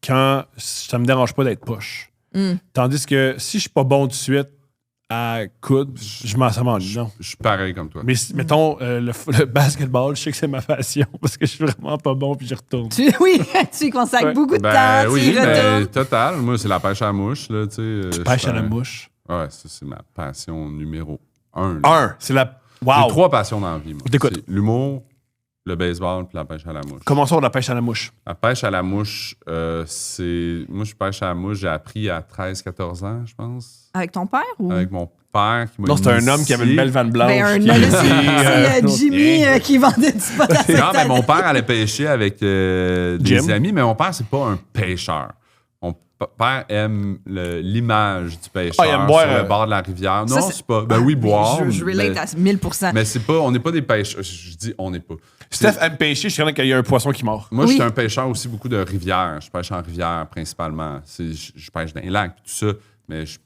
quand ça me dérange pas d'être poche. Tandis que si je suis pas bon tout de suite à coudre, ça m'ennuie, non. Je suis pareil comme toi. Mais mettons, le basketball, je sais que c'est ma passion parce que je suis vraiment pas bon puis j'y retourne. Tu y consacres beaucoup de temps, tu y oui, retournes. total. Moi, c'est la pêche à la mouche. Là, tu Pêche à la mouche. Ouais, ça, c'est ma passion numéro 1. C'est la... Wow! J'ai 3 passions dans la vie, moi. T'écoutes. C'est l'humour, le baseball puis la pêche à la mouche. Commençons par la pêche à la mouche. La pêche à la mouche, c'est... Moi, je pêche à la mouche, j'ai appris à 13-14 ans, je pense. Avec ton père ou? Avec mon père qui m'a Non, c'était un homme qui avait une belle vanne blanche. C'est Jimmy qui vendait du pot à Non, mais mon père allait pêcher avec des amis, mais mon père, c'est pas un pêcheur. Mon père aime l'image du pêcheur il aime boire, sur le bord de la rivière. Non, ça, c'est pas... Ben oui, boire. Je relate à 1000%. Mais c'est pas... On n'est pas des pêcheurs. Je dis on n'est pas. Steph aime pêcher, je sais qu'il y a un poisson qui mord. Moi, je suis un pêcheur aussi beaucoup de rivières. Je pêche en rivière principalement. Je pêche dans les lacs, tout ça, mais je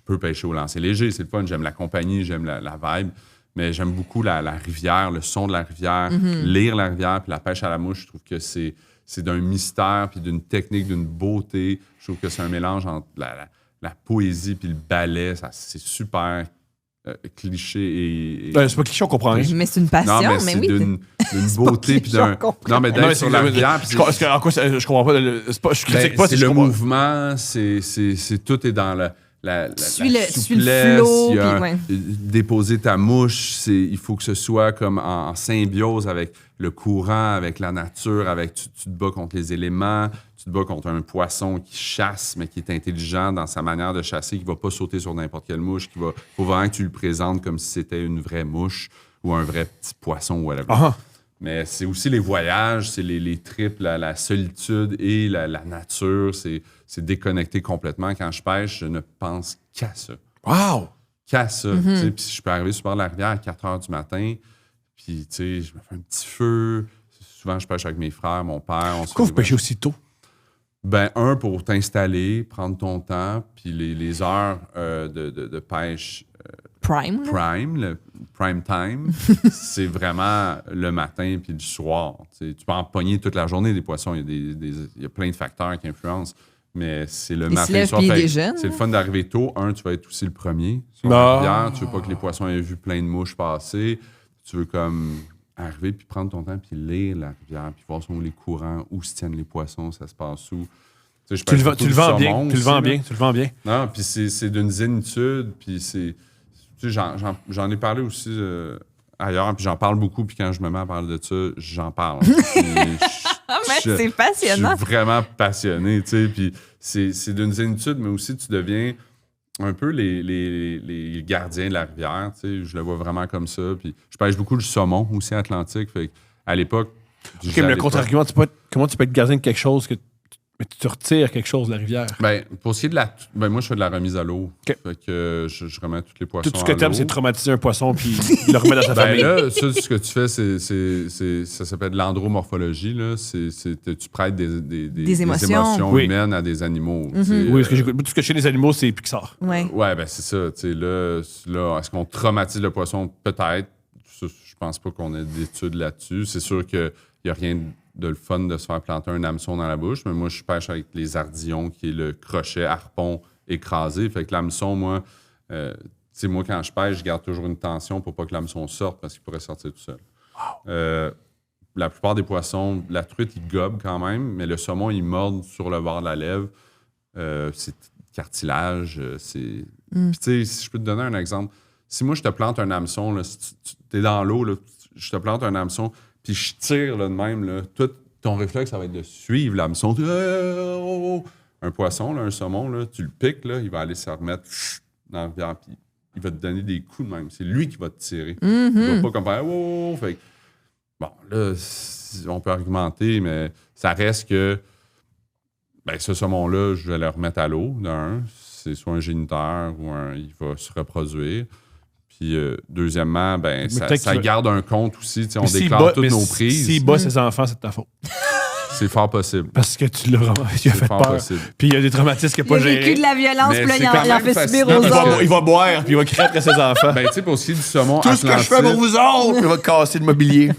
peux pêcher au lancer léger, c'est le fun. J'aime la compagnie, j'aime la vibe, mais j'aime beaucoup la rivière, le son de la rivière, lire la rivière, puis la pêche à la mouche. Je trouve que c'est d'un mystère, puis d'une technique, d'une beauté. Je trouve que c'est un mélange entre la poésie puis le ballet. C'est super cliché et... c'est pas cliché, on comprend rien. Mais c'est une passion, non, mais c'est oui. d'une beauté puis d'un... Non, mais d'être sur la rivière... Je comprends pas. Je critique pas. C'est le mouvement, c'est tout est dans la suis le souplesse, flow, déposer ta mouche, il faut que ce soit comme en symbiose avec le courant, avec la nature, tu te bats contre les éléments, tu te bats contre un poisson qui chasse, mais qui est intelligent dans sa manière de chasser, qui va pas sauter sur n'importe quelle mouche, faut vraiment que tu le présentes comme si c'était une vraie mouche ou un vrai petit poisson ou whatever. Mais c'est aussi les voyages, c'est les trips, la solitude et la nature. C'est déconnecté complètement. Quand je pêche, je ne pense qu'à ça. Wow! Qu'à ça. Puis je peux arriver sur le bord de la rivière à 4 h du matin, puis je me fais un petit feu. Souvent, je pêche avec mes frères, mon père. Pourquoi vous pêchez aussi tôt? Ben, pour t'installer, prendre ton temps, puis les heures de pêche... le prime time, c'est vraiment le matin puis le soir. Tu peux en pogner toute la journée des poissons. Il y a plein de facteurs qui influencent, mais c'est le matin et le soir. C'est le fun d'arriver tôt. Tu vas être aussi le premier sur la rivière. Tu veux pas que les poissons aient vu plein de mouches passer. Tu veux comme arriver puis prendre ton temps puis lire la rivière puis voir sont les courants, où se tiennent les poissons, ça se passe où. Tu le vends bien. Non, puis c'est d'une zénitude, puis c'est... Tu sais, j'en ai parlé aussi ailleurs, puis j'en parle beaucoup, puis quand je me mets à parler de ça, j'en parle. C'est passionnant. Je suis vraiment passionné, tu sais, puis c'est d'une zénitude, mais aussi tu deviens un peu les gardiens de la rivière, tu sais, je le vois vraiment comme ça, puis je pêche beaucoup le saumon aussi atlantique, fait à l'époque... OK, mais le contre-argument, comment tu peux être gardien de quelque chose mais tu retires quelque chose de la rivière? Ben, pour ce qui est de moi, je fais de la remise à l'eau. Okay. Fait que je remets tous les poissons. Tout ce que tu aimes, c'est traumatiser un poisson puis le remettre dans sa famille. Là, ça, ce que tu fais, ça s'appelle de l'andromorphologie. Là. Tu prêtes des émotions humaines à des animaux. Oui, parce que j'écoute tout ce que chez les animaux, c'est Pixar. Ouais, ben c'est ça. Là, est-ce qu'on traumatise le poisson? Peut-être. Je pense pas qu'on ait d'études là-dessus. C'est sûr qu'il n'y a rien de le fun de se faire planter un hameçon dans la bouche, mais moi, je pêche avec les ardillons, qui est le crochet harpon écrasé. Fait que l'hameçon, moi, moi, quand je pêche, je garde toujours une tension pour pas que l'hameçon sorte parce qu'il pourrait sortir tout seul. Wow. La plupart des poissons, la truite, ils gobent quand même, mais le saumon, il mord sur le bord de la lèvre. C'est cartilage. Puis, tu sais, si je peux te donner un exemple, si moi, je te plante un hameçon, là, si tu es dans l'eau, là, je te plante un hameçon, puis je tire là, de même, là, tout ton réflexe, ça va être de suivre l'hameçon. Un poisson, là, un saumon, là, tu le piques, là, il va aller se remettre dans la rivière, puis il va te donner des coups de même. C'est lui qui va te tirer. Il va pas comme faire fait, bon, là, on peut argumenter, mais ça reste que ce saumon-là, je vais le remettre à l'eau, d'un. C'est soit un géniteur ou il va se reproduire. Puis, deuxièmement, ça garde un compte aussi. On déclare toutes nos prises. S'il bat ses enfants, c'est de ta faute. C'est fort possible. Parce que tu as fait peur. Possible. Puis il y a des traumatismes qu'il n'a pas gérés. Il a vécu de la violence, puis là, il en fait subir aux autres. Il va boire, puis il va crier après ses enfants. Tu sais, pour ce qui est du saumon tout ce que je fais pour vous autres, il va casser le mobilier.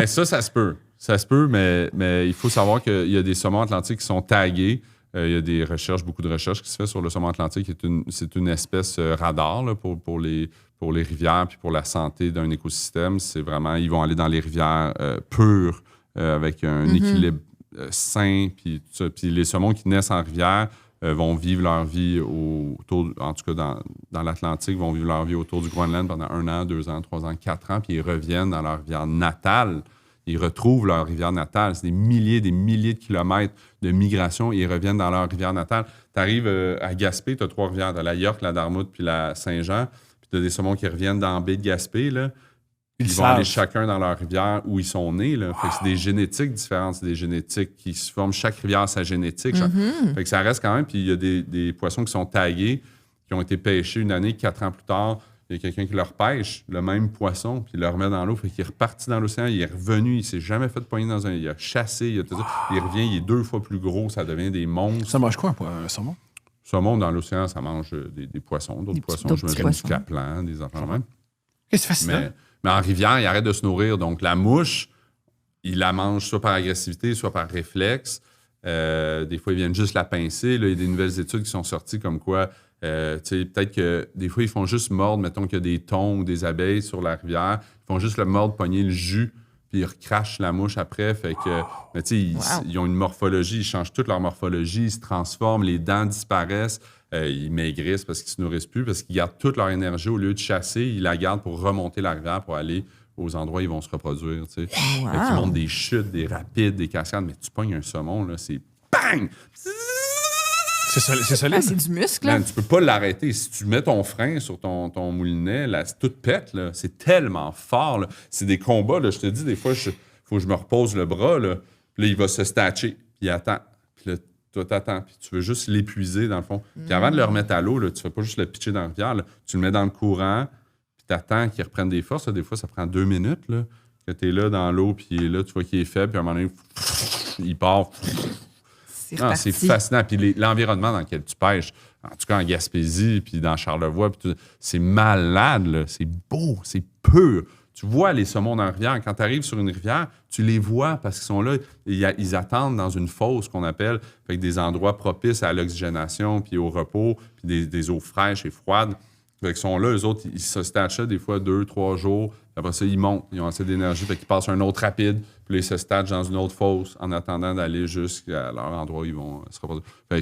Ça se peut. Ça se peut, mais il faut savoir qu'il y a des saumons atlantiques qui sont tagués. Il y a des recherches, beaucoup de recherches qui se fait sur le saumon atlantique. C'est une espèce radar là, pour les rivières puis pour la santé d'un écosystème. C'est vraiment, ils vont aller dans les rivières pures avec un équilibre sain. Puis les saumons qui naissent en rivière vont vivre leur vie en tout cas dans l'Atlantique, vont vivre leur vie autour du Groenland pendant 1 an, 2 ans, 3 ans, 4 ans, puis ils reviennent dans leur rivière natale. Ils retrouvent leur rivière natale. C'est des milliers de kilomètres de migration et ils reviennent dans leur rivière natale. Tu arrives à Gaspé, tu as 3 rivières. Tu as la York, la Dartmouth puis la Saint-Jean. Puis tu as des saumons qui reviennent dans la baie de Gaspé. Là. Ils vont aller chacun dans leur rivière où ils sont nés. Là. Fait que c'est des génétiques différentes. C'est des génétiques qui se forment. Chaque rivière a sa génétique. Fait que ça reste quand même. Puis il y a des poissons qui sont tagués, qui ont été pêchés 1 année, 4 ans plus tard. Il y a quelqu'un qui leur pêche le même poisson, puis il le remet dans l'eau. Fait qu'il est reparti dans l'océan, il est revenu, il s'est jamais fait poigner dans un... Il a chassé, il a tout ça. Il revient, il est 2 fois plus gros, ça devient des monstres. Ça mange quoi, un saumon? Saumon, dans l'océan, ça mange des poissons, d'autres poissons, j'imagine du caplan, des enfants même. C'est fascinant. Mais en rivière, il arrête de se nourrir. Donc, la mouche, il la mange soit par agressivité, soit par réflexe. Des fois, ils viennent juste la pincer. Là, il y a des nouvelles études qui sont sorties comme quoi... peut-être que des fois, ils font juste mordre, mettons qu'il y a des thons ou des abeilles sur la rivière, ils font juste le mordre, pogner le jus, puis ils recrachent la mouche après. Fait que, ils ont une morphologie, ils changent toute leur morphologie, ils se transforment, les dents disparaissent, ils maigrissent parce qu'ils ne se nourrissent plus, parce qu'ils gardent toute leur énergie. Au lieu de chasser, ils la gardent pour remonter la rivière, pour aller aux endroits où ils vont se reproduire. Fait qu'ils montent des chutes, des rapides, des cascades, mais tu pognes un saumon, là, c'est bang! C'est solide. C'est du muscle, là. Man, tu peux pas l'arrêter. Si tu mets ton frein sur ton moulinet, là, tout pète. Là. C'est tellement fort. Là. C'est des combats. Là. Je te dis, des fois, il faut que je me repose le bras. Là, puis là il va se statcher. Puis il attend. Puis là, toi, t'attends. Puis tu veux juste l'épuiser, dans le fond. Puis avant de le remettre à l'eau, là, tu fais pas juste le pitcher dans la rivière. Là. Tu le mets dans le courant. Puis t'attends qu'il reprenne des forces. Là. Des fois, ça prend 2 minutes. Là, que t'es là dans l'eau. Puis là, tu vois qu'il est faible. Puis à un moment donné, il part. C'est fascinant. Puis l'environnement dans lequel tu pêches, en tout cas en Gaspésie, puis dans Charlevoix, puis c'est malade, là. C'est beau, c'est pur. Tu vois les saumons dans la rivière. Quand tu arrives sur une rivière, tu les vois parce qu'ils sont là. Ils attendent dans une fosse qu'on appelle, fait que des endroits propices à l'oxygénation, puis au repos, puis des eaux fraîches et froides. Fait qu'ils sont là, eux autres, ils se statchent des fois 2-3 jours. Après ça, ils montent, ils ont assez d'énergie, fait qu'ils passent un autre rapide, puis là, ils se statchent dans une autre fosse en attendant d'aller jusqu'à leur endroit où ils vont se reproduire. Fait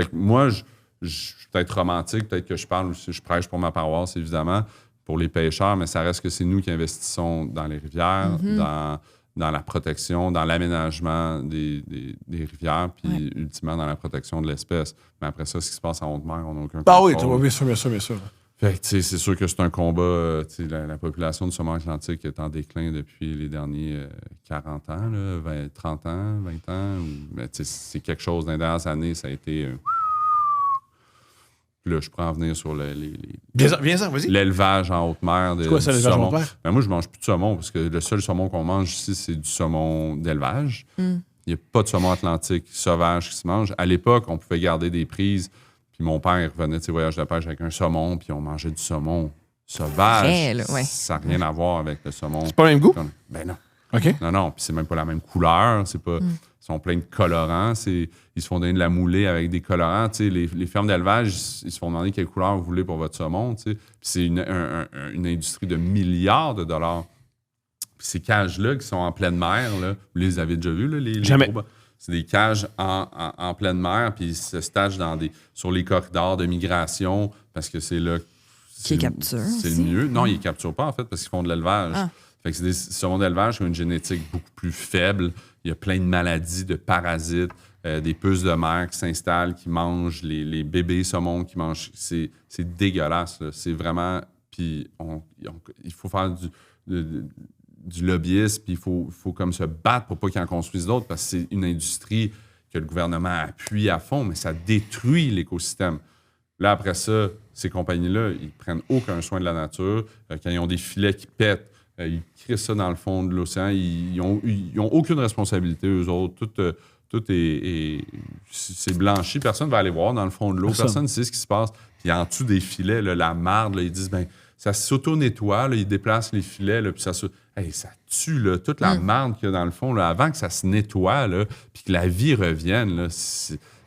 que moi, je suis peut-être romantique, peut-être que je parle aussi, je prêche pour ma paroisse, évidemment, pour les pêcheurs, mais ça reste que c'est nous qui investissons dans les rivières, dans la protection, dans l'aménagement des rivières, puis ultimement dans la protection de l'espèce. Mais après ça, ce qui se passe en haute mer, on n'a aucun contrôle. Oui, bien sûr. Fait que, c'est sûr que c'est un combat. La population du saumon atlantique est en déclin depuis les derniers 40 ans, là, 30 ans, 20 ans. Mais c'est quelque chose dans les dernières années, ça a été... Là, je pourrais en venir sur Viens-en, vas-y. L'élevage en haute mer. C'est quoi ça, l'élevage en haute mer? Ben, moi, je mange plus de saumon parce que le seul saumon qu'on mange ici, c'est du saumon d'élevage. Il n'y a pas de saumon atlantique sauvage qui se mange. À l'époque, on pouvait garder des prises. Puis mon père, il revenait de ses voyages de pêche avec un saumon, puis on mangeait du saumon sauvage. Réel, ouais. Ça n'a rien à voir avec le saumon. C'est pas le même goût? Ben non. OK. Non, puis c'est même pas la même couleur. C'est pas... Ils sont pleins de colorants. Ils se font donner de la moulée avec des colorants. Les fermes d'élevage, ils se font demander quelle couleur vous voulez pour votre saumon. Puis c'est une industrie de milliards de dollars. Puis ces cages-là qui sont en pleine mer, là, vous les avez déjà vues, là, les Jamais. gros... C'est des cages en pleine mer, puis ils se stagent sur les corridors de migration parce que c'est là... Qui capture. C'est le mieux. Non, ils ne capturent pas, en fait, parce qu'ils font de l'élevage. Fait que c'est des saumons d'élevage qui ont une génétique beaucoup plus faible. Il y a plein de maladies, de parasites, des puces de mer qui s'installent, qui mangent les bébés saumons, qui mangent... C'est dégueulasse, là. C'est vraiment... Puis il faut faire du lobbyisme, puis il faut comme se battre pour pas qu'ils en construisent d'autres, parce que c'est une industrie que le gouvernement appuie à fond, mais ça détruit l'écosystème. Là, après ça, ces compagnies-là, ils prennent aucun soin de la nature. Quand ils ont des filets qui pètent, ils crissent ça dans le fond de l'océan. Ils ont aucune responsabilité, eux autres. Tout c'est blanchi. Personne ne va aller voir dans le fond de l'eau. Personne ne sait ce qui se passe. Puis en dessous des filets, là, la marde, là, ils disent, ben ça s'auto-nettoie. Ils déplacent les filets, là, puis ça se... hey, ça tue, là, toute la marde qu'il y a dans le fond, là, avant que ça se nettoie, là, puis que la vie revienne. Là,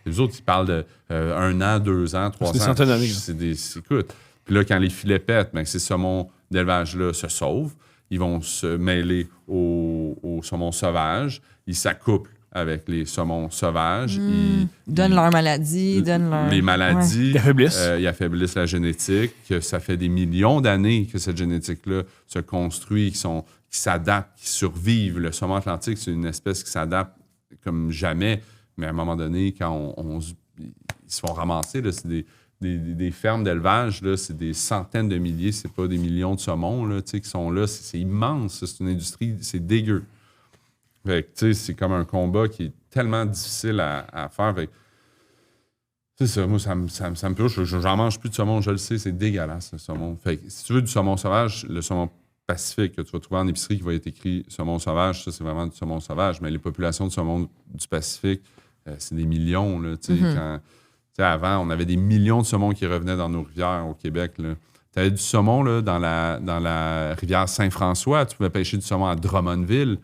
les autres, ils parlent de 1 an, 2 ans, 3 ans. C'est des centaines d'années. Écoute, puis là, quand les filets pètent, ben, ces saumons d'élevage-là se sauvent. Ils vont se mêler aux saumons sauvages. Ils s'accouplent avec les saumons sauvages. Ils donnent leurs maladies, les maladies. Ouais. Ils affaiblissent la génétique. Que ça fait des millions d'années que cette génétique-là se construit, qui s'adaptent, qui survivent. Le saumon atlantique, c'est une espèce qui s'adapte comme jamais. Mais à un moment donné, quand ils se font ramasser, là, c'est des fermes d'élevage, là, c'est des centaines de milliers, c'est pas des millions de saumons là, qui sont là. C'est immense, c'est une industrie, c'est dégueu. Fait que, c'est comme un combat qui est tellement difficile à faire. Fait que, c'est ça, moi, ça me touche. J'en mange plus de saumon, je le sais, c'est dégueulasse, le saumon. Fait que, si tu veux du saumon sauvage, le saumon pacifique que tu vas trouver en épicerie qui va être écrit saumon sauvage, ça, c'est vraiment du saumon sauvage. Mais les populations de saumon du Pacifique, c'est des millions, là, tu sais, avant, on avait des millions de saumons qui revenaient dans nos rivières au Québec. Tu avais du saumon là, dans la rivière Saint-François. Tu pouvais pêcher du saumon à Drummondville.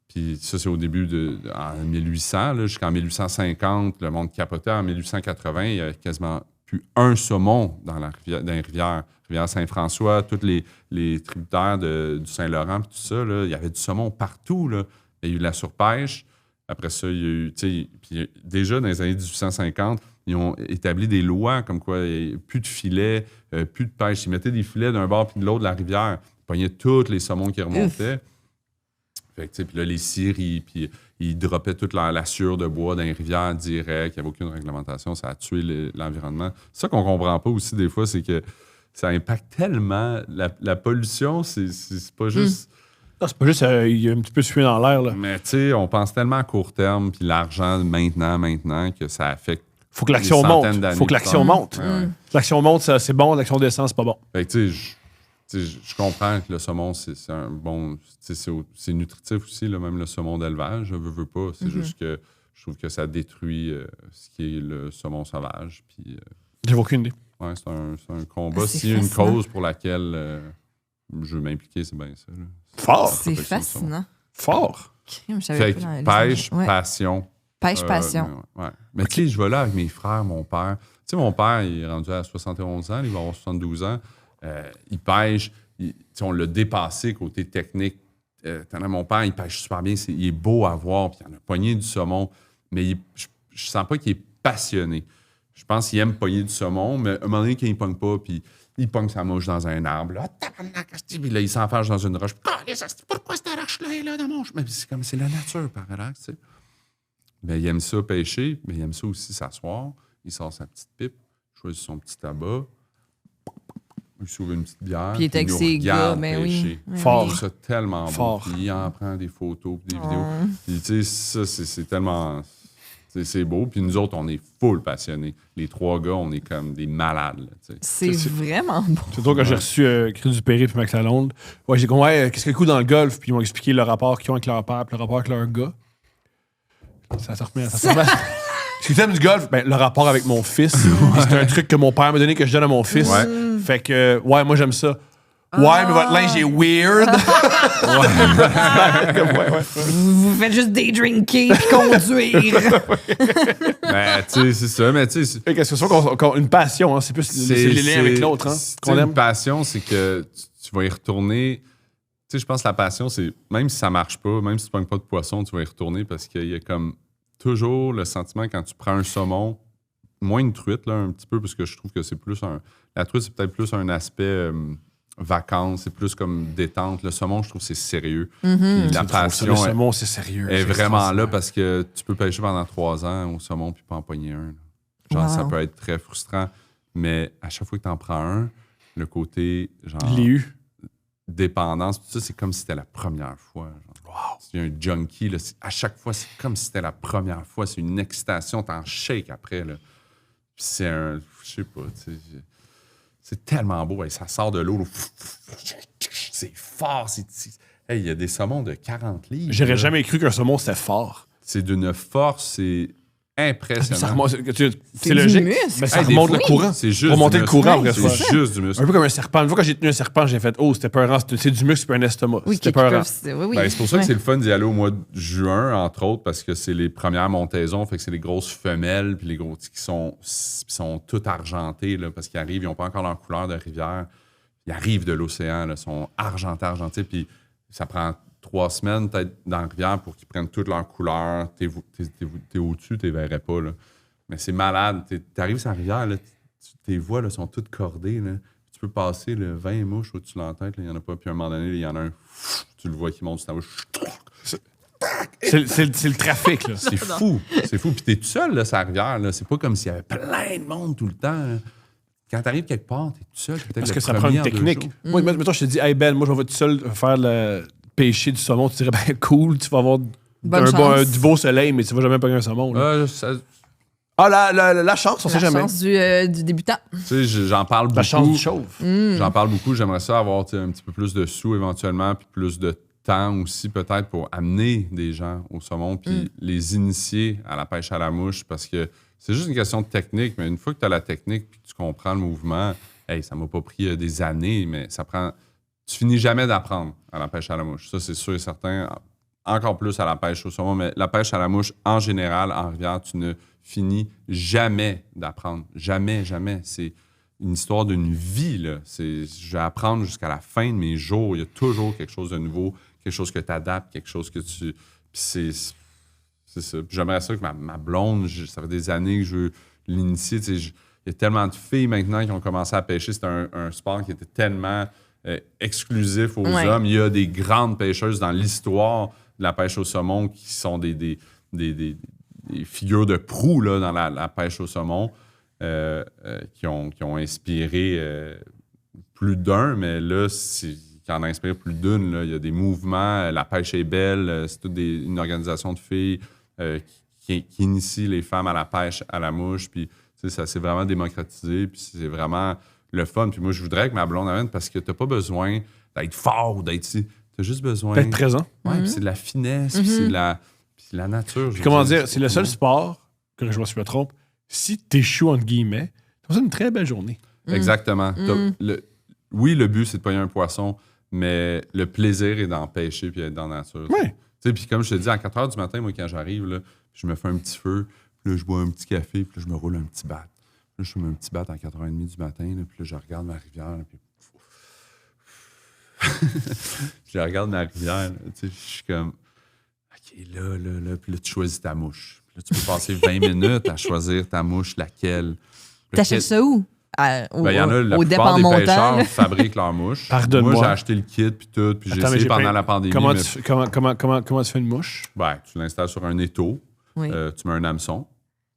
Puis ça, c'est au début en 1800. Là, jusqu'en 1850, le monde capotait. En 1880, il n'y avait quasiment plus un saumon dans les rivières. Rivière Saint-François, tous les tributaires du Saint-Laurent, puis tout ça, là, il y avait du saumon partout. Là. Il y a eu la surpêche. Après ça, il y a eu... Puis déjà, dans les années 1850, ils ont établi des lois comme quoi il n'y a plus de filets, plus de pêche. Ils mettaient des filets d'un bord puis de l'autre de la rivière. Ils pognaient tous les saumons qui remontaient. Fait que, puis là, les scieries, puis ils droppaient toute la sciure de bois dans les rivières direct. Il n'y avait aucune réglementation. Ça a tué l'environnement. C'est ça qu'on ne comprend pas aussi des fois, c'est que ça impacte tellement. La pollution, c'est pas juste... Non, c'est pas juste il y a un petit peu sué dans l'air. Là. Mais tu sais, on pense tellement à court terme, puis l'argent maintenant, que ça affecte. Faut que l'action monte. Faut que l'action monte. Ouais. L'action monte, c'est bon. L'action descend, c'est pas bon. Fait que tu sais, je comprends que le saumon, c'est un bon... C'est nutritif aussi, là, même le saumon d'élevage, je veux pas. C'est juste que je trouve que ça détruit ce qui est le saumon sauvage. Puis, J'avais aucune idée. Ouais, c'est un combat. C'est S'il y a une fascinant. cause pour laquelle je veux m'impliquer, c'est bien ça. Là. Fort. C'est fascinant. Fort. Crime, je savais Fait pas que dans les pêche, années. Ouais. passion. Pêche, passion. Ouais. Mais tu sais, je vais là avec mes frères, mon père. Tu sais, mon père, il est rendu à 71 ans, il va avoir 72 ans. Il pêche. On l'a dépassé côté technique. Mon père, il pêche super bien. Il est beau à voir. Puis il en a pogné du saumon. Mais je sens pas qu'il est passionné. Je pense qu'il aime pogner du saumon, mais à un moment donné, quand il pogne pas, puis il pogne sa mouche dans un arbre. Là, puis là, il s'enfarge dans une roche. Pourquoi cette roche-là est là dans mon chemin? Mais c'est comme c'est la nature, par relax, tu sais. Mais il aime ça pêcher, mais il aime ça aussi s'asseoir. Il sort sa petite pipe, choisit son petit tabac, il s'ouvre une petite bière. Puis il est avec nous ses gars, regarde mais pêcher. oui. Fort. Il trouve ça tellement Fort. beau. Puis il en prend des photos, puis des vidéos. Puis tu sais, ça, c'est tellement... C'est beau. Puis nous autres, on est full passionnés. Les 3 gars, on est comme des malades. Là, c'est vraiment beau. C'est toi quand j'ai reçu Chris Dupéry puis Max Lalonde. Ouais, j'ai dit, qu'est-ce que le coup dans le golf? Puis ils m'ont expliqué le rapport qu'ils ont avec leur père puis le rapport avec leur gars. Ça se remet. Ce que t'aimes du golf, ben, le rapport avec mon fils. C'est un truc que mon père m'a donné que je donne à mon fils. Ouais. Fait que, moi, j'aime ça. Ouais, mais votre linge est weird. ouais. Vous faites juste des drinker puis conduire. Mais tu sais, c'est ça. Mais tu sais, Fait que c'est sûr qu'on une passion, hein. C'est plus c'est les liens avec l'autre, hein. Qu'on Une aime. passion, c'est que tu vas y retourner. Tu sais, je pense que la passion, c'est même si ça marche pas, même si tu ne pognes pas de poisson, tu vas y retourner parce qu'il y a comme toujours le sentiment quand tu prends un saumon, moins une truite, là, un petit peu, parce que je trouve que c'est plus la truite, c'est peut-être plus un aspect vacances, c'est plus comme détente. Le saumon, je trouve que c'est sérieux. Puis la passion Le saumon, c'est sérieux. est C'est vraiment là parce que tu peux pêcher pendant 3 ans au saumon puis pas en pogner un. Genre, ça peut être très frustrant. Mais à chaque fois que tu en prends un, le côté, genre, Je l'ai eu. dépendance, tout ça, c'est comme si c'était la première fois. Genre. Wow. Si y a un junkie, là, à chaque fois, c'est comme si c'était la première fois. C'est une excitation, t'en shakes après. Là. Puis c'est un... Je sais pas, tu sais... C'est tellement beau. Et ça sort de l'eau. Là. C'est fort. Il y a des saumons de 40 livres. J'aurais là. jamais cru qu'un saumon, c'était fort. C'est d'une force. C'est impressionnant. C'est logique. muscle. Mais ça Hey, des remonte le fois, courant. C'est juste Remonter du le courant, muscle. vrai, C'est juste du muscle. Un peu comme un serpent. Une fois, quand j'ai tenu un serpent, j'ai fait c'était peurant. C'est du muscle, c'est pas un estomac. Oui, C'était qui peuvent- peurant. oui. Ben, c'est pour ça que c'est le fun d'y aller au mois de juin, entre autres, parce que c'est les premières montaisons, fait que c'est les grosses femelles, puis les gros qui sont toutes argentées, là, parce qu'ils arrivent, ils n'ont pas encore leur couleur de rivière. Ils arrivent de l'océan, là, sont argentés, puis ça prend 3 semaines peut-être dans la rivière pour qu'ils prennent toutes leurs couleurs. T'es au-dessus, tu les verrais pas, là. Mais c'est malade. T'arrives sur la rivière, là, tes voix là, sont toutes cordées, là. Tu peux passer 20 mouches au-dessus de la tête, il n'y en a pas, puis à un moment donné, il y en a un, tu le vois qui monte sur ta mouche. C'est le trafic, là. C'est fou. C'est fou. Puis t'es tout seul, là, sur la rivière. Là. C'est pas comme s'il y avait plein de monde tout le temps. Là. Quand t'arrives quelque part, t'es tout seul. Parce que ça prend une technique. Moi, mettons, je te dis, hey Ben, moi, je vais tout seul faire le pêcher du saumon. Tu dirais, ben cool, tu vas avoir du beau soleil, mais tu vas jamais pogner un saumon. Là. La chance, on sait jamais. La chance du débutant. Tu sais, j'en parle beaucoup. La chance du chauve. J'en parle beaucoup. J'aimerais ça avoir un petit peu plus de sous éventuellement, puis plus de temps aussi peut-être pour amener des gens au saumon, puis les initier à la pêche à la mouche, parce que c'est juste une question de technique, mais une fois que tu as la technique puis que tu comprends le mouvement, ça m'a pas pris des années, mais ça prend... Tu finis jamais d'apprendre à la pêche à la mouche. Ça, c'est sûr et certain. Encore plus à la pêche au saumon, mais la pêche à la mouche, en général, en rivière, tu ne finis jamais d'apprendre. Jamais, jamais. C'est une histoire d'une vie, là. Je vais apprendre jusqu'à la fin de mes jours. Il y a toujours quelque chose de nouveau, quelque chose que tu adaptes, quelque chose que tu... Puis c'est ça. Puis j'aimerais ça que ma blonde, ça fait des années que je veux l'initier. Il y a tellement de filles maintenant qui ont commencé à pêcher. C'était un sport qui était tellement exclusif aux hommes. Il y a des grandes pêcheuses dans l'histoire de la pêche au saumon qui sont des figures de proue là, dans la pêche au saumon qui ont inspiré plus d'un, mais là, qui en a inspiré plus d'une. Là. Il y a des mouvements, la pêche est belle, c'est toute une organisation de filles qui initie les femmes à la pêche à la mouche. Puis ça s'est vraiment démocratisé, puis c'est vraiment le fun. Puis moi, je voudrais que ma blonde amène parce que t'as pas besoin d'être fort ou d'être... T'as juste besoin... D'être présent. Ouais, puis c'est de la finesse, puis c'est de la nature. Puis comment dire, c'est le seul sport, que je me trompe, si t'échoues, entre guillemets, t'as une très belle journée. Exactement. Oui, le but, c'est de pogner un poisson, mais le plaisir est d'en pêcher puis d'être dans la nature. Ouais. Puis comme je te dis, à 4 h du matin, moi, quand j'arrive, là, je me fais un petit feu, puis là, je bois un petit café, puis là, je me roule un petit bat. Là, je fume un petit bat à 4h30 du matin, là, puis là, je regarde ma rivière, là, puis... je regarde ma rivière, je suis comme... OK, là, puis là, tu choisis ta mouche. Puis là, tu peux passer 20 minutes à choisir ta mouche, laquelle. T'achètes ça où? Il y en a, la au plupart des dépend pêcheurs montant. fabriquent leurs mouches. Pardonne-moi. Moi, j'ai acheté le kit, puis tout, puis j'ai essayé pendant la pandémie. Comment tu fais une mouche? Ben, tu l'installes sur un étau, Oui. tu mets un hameçon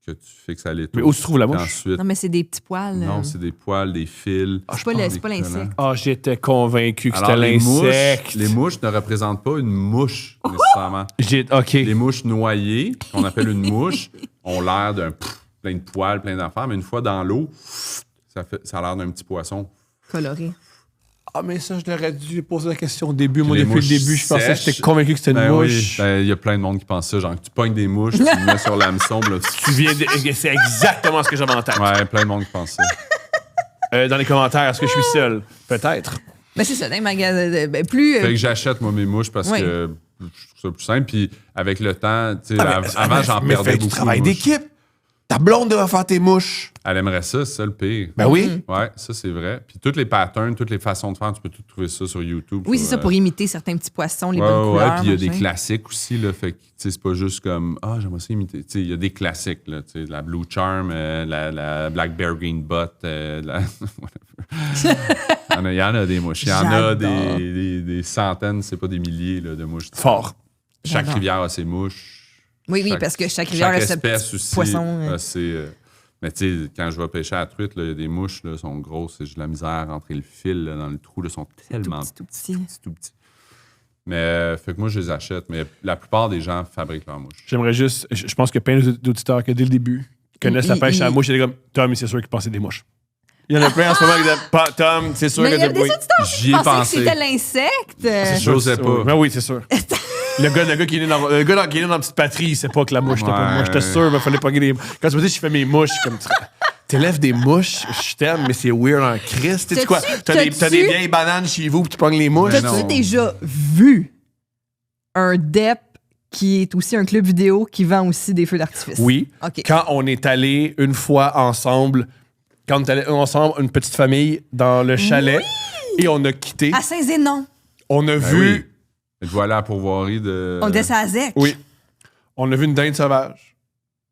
que tu fixes à l'étau. Mais où se trouve la mouche? Ensuite, Non, mais c'est des petits poils. non, c'est des poils, des fils. C'est pas l'insecte. Ah, j'étais convaincu que c'était Alors, l'insecte. les mouches ne représentent pas une mouche, nécessairement. OK. Les mouches noyées, qu'on appelle une mouche, ont l'air d'un plein de poils, plein d'affaires, mais une fois dans l'eau, ça a l'air d'un petit poisson. Coloré. Ah, mais ça, je l'aurais dû poser la question au début. Moi, Les depuis le mouches début, je pensais que sèches. j'étais convaincu que c'était une mouche. Il y a plein de monde qui pense ça. Genre, tu pognes des mouches, tu le mets sur l'hameçon. Là, C'est exactement ce que j'avais en tête. ouais, plein de monde qui pense ça. Dans les commentaires, est-ce que je suis seul? Peut-être. Mais c'est ça, dans les magasins. Plus. Fait que j'achète, moi, mes mouches parce Oui. que je trouve ça plus simple. Puis avec le temps, tu sais, avant, j'en mais perdais fais beaucoup. du travail de mouches. d'équipe. Ta blonde devrait faire tes mouches. Elle aimerait ça, c'est ça le pire. Ben oui. Ouais, ça, c'est vrai. Puis toutes les patterns, toutes les façons de faire, tu peux tout trouver ça sur YouTube. Oui, sur, c'est ça, pour imiter certains petits poissons, les bonnes ouais, couleurs. puis il y a des machin. classiques aussi, là. Fait que, tu sais, c'est pas juste comme, j'aimerais ça imiter. Tu sais, il y a des classiques, là. Tu sais, la Blue Charm, la Black Bear Green Butt, il y en a des mouches. Il y en a J'adore. des centaines, c'est pas des milliers, là, de mouches. Fort. Chaque J'adore. rivière a ses mouches. Oui, parce que chaque rivière a ce espèce petit aussi poisson. a ses, mais tu sais, quand je vais pêcher à la truite, il y a des mouches, là, sont grosses, et j'ai de la misère à rentrer le fil là, dans le trou, là, sont tellement tout petit. tout petits. Mais fait que moi, je les achète, mais la plupart des gens fabriquent leurs mouches. J'aimerais juste. Je pense qu'il y a plein d'auditeurs que dès le début connaissent la pêche à la mouche. Ils étaient comme Tom, c'est sûr qu'il pensait des mouches. Il y en a plein en ce moment qui disent Tom, c'est sûr Mais il y a que des auditeurs J'y ai qui pensaient que pensé. c'était l'insecte. J'osais pas. Ben oui, c'est sûr. Le gars qui est né dans une petite patrie, il sait pas que la mouche, c'était pas moi. J'étais sûr, il fallait pogner des. Quand tu me dis, je fais mes mouches, comme t'élèves des mouches, je t'aime, mais c'est weird en Christ. Tu sais quoi? T'as des vieilles bananes chez vous, puis tu pognes les mouches. T'as-tu déjà vu un DEP qui est aussi un club vidéo qui vend aussi des feux d'artifice? Oui. OK. Quand on est allé une fois ensemble, une petite famille, dans le chalet, et on a quitté. À Saint-Zénon. On a vu. Oui. Êtes-vous allé à la pourvoirie de. On était à Zec. Oui. On a vu une dinde sauvage.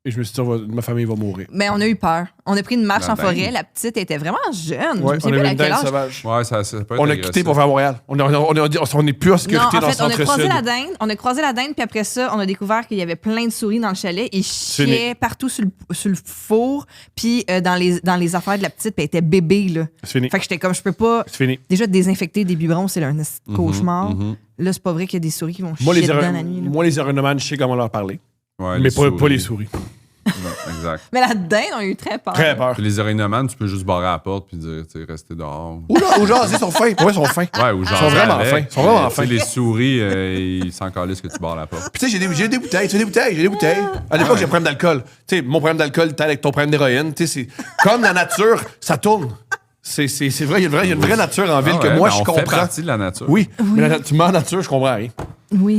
Et je me suis dit, ma famille va mourir. Mais on a eu peur. On a pris une marche La en forêt. dinde. La petite était vraiment jeune. Ouais, je on me a vu souviens plus à une quel dinde âge. sauvage. Ouais, ça peut être On a agressif. quitté pour faire Montréal. On est plus en Non, sécurité en dans le fait, on a croisé centre-sud. la dinde. On a croisé la dinde, puis après ça, on a découvert qu'il y avait plein de souris dans le chalet. Ils chiaient partout sur le four, puis dans les affaires de la petite, puis elle était bébé, là. C'est fini. Fait que j'étais comme, je peux pas. C'est fini. Déjà, désinfecter des biberons, c'est un cauchemar. mhm. Là, c'est pas vrai qu'il y a des souris qui vont Moi, chier dedans la nuit. Là. les aéronomanes, je sais comment leur parler. Ouais, Mais pas les souris. Non, exact. Mais la dinde, on a eu très peur. Très peur. Puis les aéronomanes, tu peux juste barrer à la porte puis dire, tu sais, restez dehors. Ou genre, ils sont fins. Ouais, ils sont fins. Ouais, ou genre. Ils sont vraiment fins. Ils sont vraiment fins. Les souris, ils s'en calissent que tu barres la porte. Puis tu sais, j'ai des bouteilles. Tu veux des bouteilles? J'ai des bouteilles. À l'époque, j'ai un problème d'alcool. Tu sais, mon problème d'alcool, t'es avec ton problème d'héroïne. Tu sais, c'est comme la nature, ça tourne. C'est vrai, il y a une vraie nature en ville que moi, je on comprends. fait partie de la nature. Oui, mais tu mens en nature, je comprends rien. Oui.